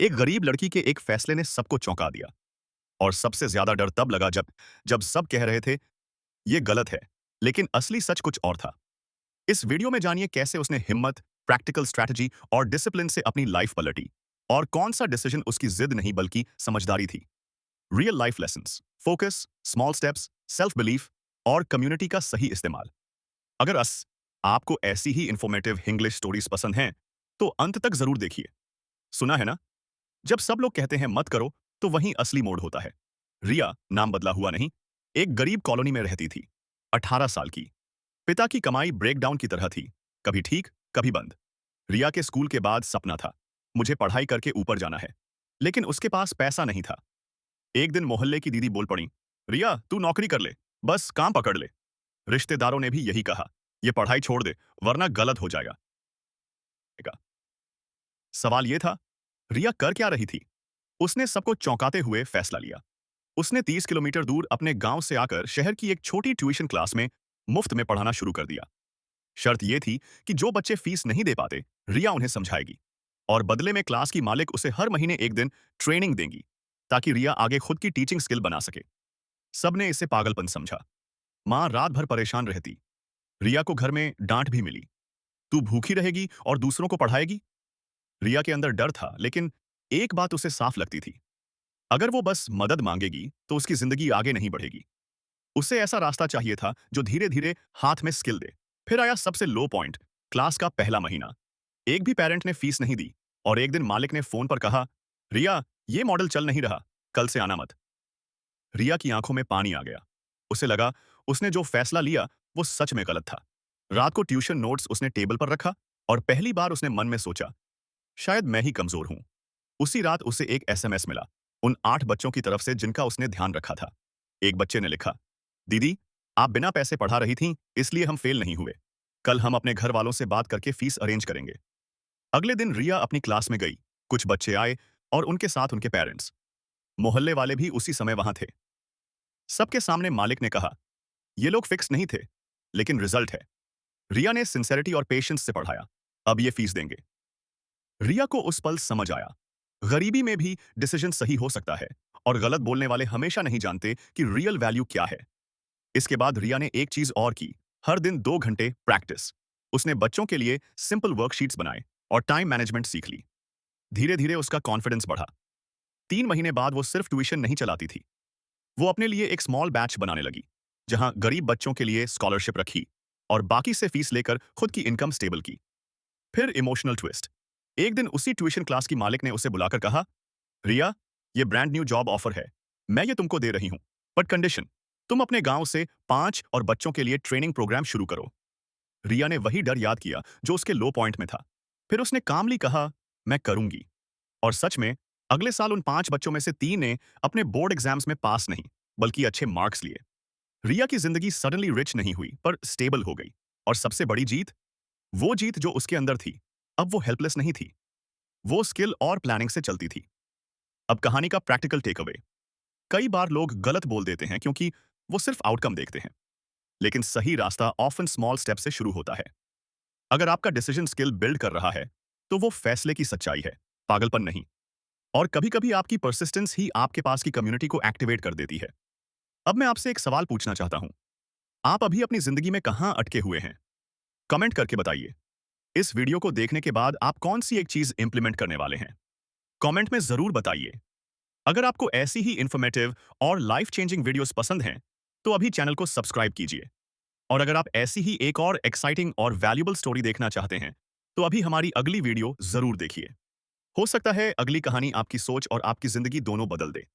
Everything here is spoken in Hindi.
एक गरीब लड़की के एक फैसले ने सबको चौंका दिया। और सबसे ज्यादा डर तब लगा जब जब सब कह रहे थे ये गलत है, लेकिन असली सच कुछ और था। इस वीडियो में जानिए कैसे उसने हिम्मत, प्रैक्टिकल स्ट्रैटेजी और डिसिप्लिन से अपनी लाइफ पलटी, और कौन सा डिसीजन उसकी जिद नहीं बल्कि समझदारी थी। Real life lessons, focus, small steps, self belief और कम्युनिटी का सही इस्तेमाल। अगर आपको ऐसी ही इंफॉर्मेटिव इंग्लिश स्टोरीज पसंद हैं, तो अंत तक जरूर देखिए। सुना है ना, जब सब लोग कहते हैं मत करो, तो वहीं असली मोड़ होता है। रिया, नाम बदला हुआ नहीं, एक गरीब कॉलोनी में रहती थी। 18 साल की। पिता की कमाई ब्रेकडाउन की तरह थी, कभी ठीक कभी बंद। रिया के स्कूल के बाद सपना था, मुझे पढ़ाई करके ऊपर जाना है। लेकिन उसके पास पैसा नहीं था। एक दिन मोहल्ले की दीदी बोल पड़ी, रिया तू नौकरी कर ले, बस काम पकड़ ले। रिश्तेदारों ने भी यही कहा, ये पढ़ाई छोड़ दे वरना गलत हो जाएगा। सवाल ये था, रिया कर क्या रही थी? उसने सबको चौंकाते हुए फैसला लिया। उसने 30 किलोमीटर दूर अपने गांव से आकर शहर की एक छोटी ट्यूशन क्लास में मुफ्त में पढ़ाना शुरू कर दिया। शर्त यह थी कि जो बच्चे फीस नहीं दे पाते, रिया उन्हें समझाएगी, और बदले में क्लास की मालिक उसे हर महीने एक दिन ट्रेनिंग देंगी, ताकि रिया आगे खुद की टीचिंग स्किल बना सके। सबने इसे पागलपन समझा। माँ रात भर परेशान रहती। रिया को घर में डांट भी मिली, तू भूखी रहेगी और दूसरों को पढ़ाएगी। रिया के अंदर डर था, लेकिन एक बात उसे साफ लगती थी, अगर वो बस मदद मांगेगी तो उसकी जिंदगी आगे नहीं बढ़ेगी। उसे ऐसा रास्ता चाहिए था जो धीरे धीरे हाथ में स्किल दे। फिर आया सबसे लो पॉइंट, क्लास का पहला महीना। एक भी पेरेंट ने फीस नहीं दी, और एक दिन मालिक ने फोन पर कहा, रिया ये मॉडल चल नहीं रहा, कल से आना मत। रिया की आंखों में पानी आ गया। उसे लगा उसने जो फैसला लिया वो सच में गलत था। रात को ट्यूशन नोट्स उसने टेबल पर रखा, और पहली बार उसने मन में सोचा, शायद मैं ही कमजोर हूं। उसी रात उसे एक एसएमएस मिला, उन 8 बच्चों की तरफ से जिनका उसने ध्यान रखा था। एक बच्चे ने लिखा, दीदी आप बिना पैसे पढ़ा रही थीं, इसलिए हम फेल नहीं हुए। कल हम अपने घर वालों से बात करके फीस अरेंज करेंगे। अगले दिन रिया अपनी क्लास में गई। कुछ बच्चे आए, और उनके साथ उनके पेरेंट्स। मोहल्ले वाले भी उसी समय वहां थे। सबके सामने मालिक ने कहा, ये लोग फिक्स नहीं थे, लेकिन रिजल्ट है। रिया ने सिंसेरिटी और पेशेंस से पढ़ाया, अब ये फीस देंगे। रिया को उस पल समझ आया, गरीबी में भी डिसीजन सही हो सकता है, और गलत बोलने वाले हमेशा नहीं जानते कि रियल वैल्यू क्या है। इसके बाद रिया ने एक चीज और की, हर दिन 2 घंटे प्रैक्टिस। उसने बच्चों के लिए सिंपल वर्कशीट्स बनाए और टाइम मैनेजमेंट सीख ली। धीरे धीरे उसका कॉन्फिडेंस बढ़ा। 3 महीने बाद वो सिर्फ ट्यूशन नहीं चलाती थी, वो अपने लिए एक स्मॉल बैच बनाने लगी, जहां गरीब बच्चों के लिए स्कॉलरशिप रखी, और बाकी से फीस लेकर खुद की इनकम स्टेबल की। फिर इमोशनल ट्विस्ट। एक दिन उसी ट्यूशन क्लास की मालिक ने उसे बुलाकर कहा, रिया ये ब्रांड न्यू जॉब ऑफर है, मैं ये तुमको दे रही हूं, बट कंडीशन, तुम अपने गांव से 5 और बच्चों के लिए ट्रेनिंग प्रोग्राम शुरू करो। रिया ने वही डर याद किया जो उसके लो पॉइंट में था। फिर उसने कामली कहा, मैं करूंगी। और सच में अगले साल उन 5 बच्चों में से 3 ने अपने बोर्ड एग्जाम्स में पास नहीं, बल्कि अच्छे मार्क्स लिए। रिया की जिंदगी सडनली रिच नहीं हुई, पर स्टेबल हो गई। और सबसे बड़ी जीत, वो जीत जो उसके अंदर थी, अब वो हेल्पलेस नहीं थी, वो स्किल और प्लानिंग से चलती थी। अब कहानी का प्रैक्टिकल टेक अवे। कई बार लोग गलत बोल देते हैं क्योंकि वो सिर्फ आउटकम देखते हैं, लेकिन सही रास्ता ऑफन स्मॉल स्टेप से शुरू होता है। अगर आपका डिसीजन स्किल बिल्ड कर रहा है, तो वो फैसले की सच्चाई है, पागलपन नहीं। और कभी-कभी आपकी परसिस्टेंस ही आपके पास की कम्युनिटी को एक्टिवेट कर देती है। अब मैं आपसे एक सवाल पूछना चाहता हूं, आप अभी अपनी जिंदगी में कहां अटके हुए हैं? कमेंट करके बताइए। इस वीडियो को देखने के बाद आप कौन सी एक चीज इंप्लीमेंट करने वाले हैं? कमेंट में जरूर बताइए। अगर आपको ऐसी ही इंफॉर्मेटिव और लाइफ चेंजिंग वीडियोस पसंद हैं, तो अभी चैनल को सब्सक्राइब कीजिए। और अगर आप ऐसी ही एक और एक्साइटिंग और वैल्यूएबल स्टोरी देखना चाहते हैं, तो अभी हमारी अगली वीडियो जरूर देखिए। हो सकता है अगली कहानी आपकी सोच और आपकी जिंदगी दोनों बदल दे।